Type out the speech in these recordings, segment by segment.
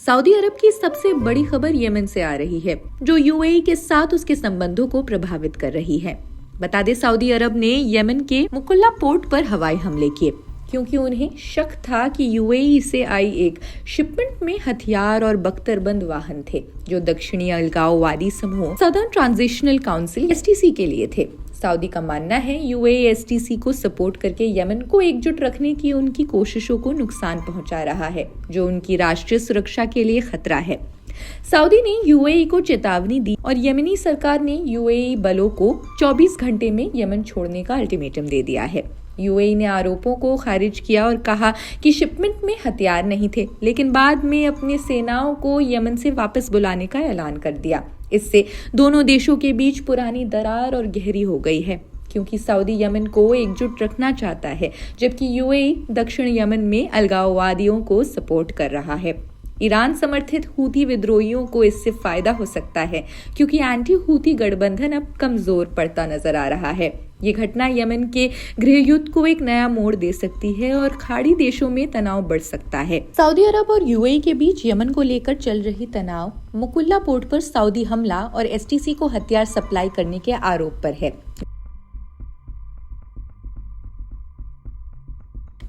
Saudi अरब की सबसे बड़ी खबर यमन से आ रही है, जो यूएई के साथ उसके संबंधों को प्रभावित कर रही है। बता दें, सऊदी अरब ने यमन के मुकुल्ला पोर्ट पर हवाई हमले किए क्योंकि उन्हें शक था कि यूएई से आई एक शिपमेंट में हथियार और बख्तरबंद वाहन थे, जो दक्षिणी अलगाववादी समूह सदर्न ट्रांजिशनल काउंसिल (एसटीसी) के लिए थे। सऊदी का मानना है यूएई एसटीसी को सपोर्ट करके यमन को एकजुट रखने की उनकी कोशिशों को नुकसान पहुंचा रहा है, जो उनकी राष्ट्रीय सुरक्षा के लिए खतरा है। सऊदी ने यूएई को चेतावनी दी और यमनी सरकार ने यूएई बलों को 24 घंटे में यमन छोड़ने का अल्टीमेटम दे दिया है। यूएई ने आरोपों को खारिज किया और कहा कि शिपमेंट में हथियार नहीं थे, लेकिन बाद में अपनी सेनाओं को यमन से वापस बुलाने का ऐलान कर दिया। इससे दोनों देशों के बीच पुरानी दरार और गहरी हो गई है, क्योंकि सऊदी यमन को एकजुट रखना चाहता है, जबकि यूएई दक्षिण यमन में अलगाववादियों को सपोर्ट कर रहा है। ईरान समर्थित हूती विद्रोहियों को इससे फायदा हो सकता है, क्योंकि एंटी हूती गठबंधन अब कमजोर पड़ता नजर आ रहा है। ये घटना यमन के गृहयुद्ध को एक नया मोड़ दे सकती है और खाड़ी देशों में तनाव बढ़ सकता है। सऊदी अरब और यूएई के बीच यमन को लेकर चल रही तनाव मुकुल्ला पोर्ट पर सऊदी हमला और एसटीसी को हथियार सप्लाई करने के आरोप पर है।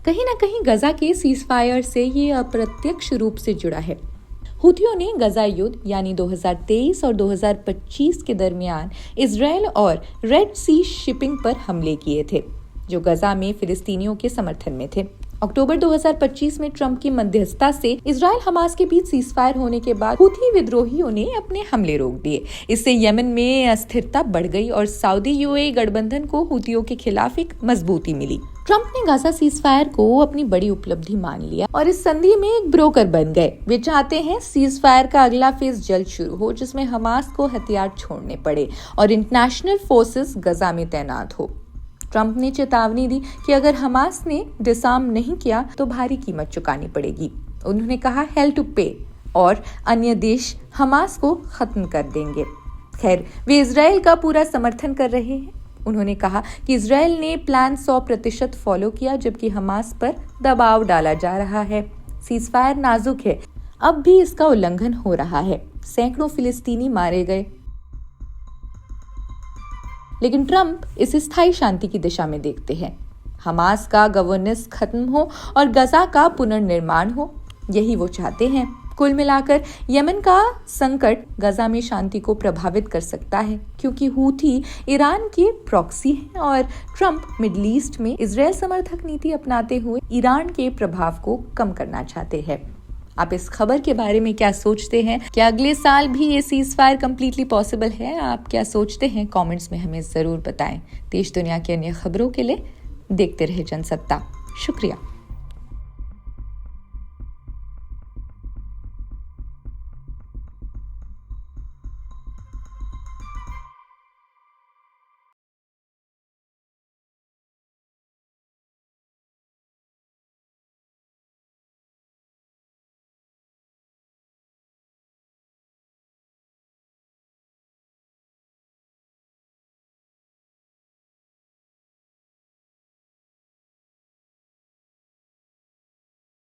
कहीं न कहीं गजा के सीजफायर से ये अप्रत्यक्ष रूप से जुड़ा है। हूथियों ने गजा युद्ध यानी 2023 और 2025 के दरमियान इजराइल और रेड सी शिपिंग पर हमले किए थे, जो गजा में फिलिस्तीनियों के समर्थन में थे। अक्टूबर 2025 में ट्रंप की मध्यस्थता से इजराइल हमास के बीच सीजफायर होने के बाद हूथी विद्रोहियों ने अपने हमले रोक दिए। इससे यमन में अस्थिरता बढ़ गई और सऊदी यूएई गठबंधन को हूथियों के खिलाफ एक मजबूती मिली। ट्रंप ने गाजा सीजफायर को अपनी बड़ी उपलब्धि मान लिया और इस संधि में एक ब्रोकर बन गए। वे चाहते हैं सीजफायर का अगला फेज जल्द शुरू हो, जिसमें हमास को हथियार छोड़ने पड़े और इंटरनेशनल फोर्सेस गजा में तैनात हो। ट्रंप ने चेतावनी दी कि अगर हमास ने डिसआर्म नहीं किया तो भारी कीमत चुकानी पड़ेगी। उन्होंने कहा हेल टू पे और अन्य देश हमास को खत्म कर देंगे। खैर, वे इजराइल का पूरा समर्थन कर रहे हैं। उन्होंने कहा कि इजराइल ने प्लान 100% फॉलो किया, जबकि हमास पर दबाव डाला जा रहा है। सीजफायर नाजुक है, अब भी इसका उल्लंघन हो रहा है। सैकड़ों फिलिस्तीनी मारे गए, लेकिन ट्रंप इसे स्थायी शांति की दिशा में देखते हैं। हमास का गवर्नेंस खत्म हो और गजा का पुनर्निर्माण हो, यही वो चाहते हैं। कुल मिलाकर यमन का संकट गजा में शांति को प्रभावित कर सकता है, क्योंकि हूथी ईरान के प्रॉक्सी हैं और ट्रंप मिडिल ईस्ट में इजराइल समर्थक नीति अपनाते हुए ईरान के प्रभाव को कम करना चाहते हैं। आप इस खबर के बारे में क्या सोचते हैं? क्या अगले साल भी ये सीजफायर कंप्लीटली पॉसिबल है? आप क्या सोचते हैं? कमेंट्स में हमें जरूर बताएं। देश दुनिया की अन्य खबरों के लिए देखते रहे जनसत्ता। शुक्रिया।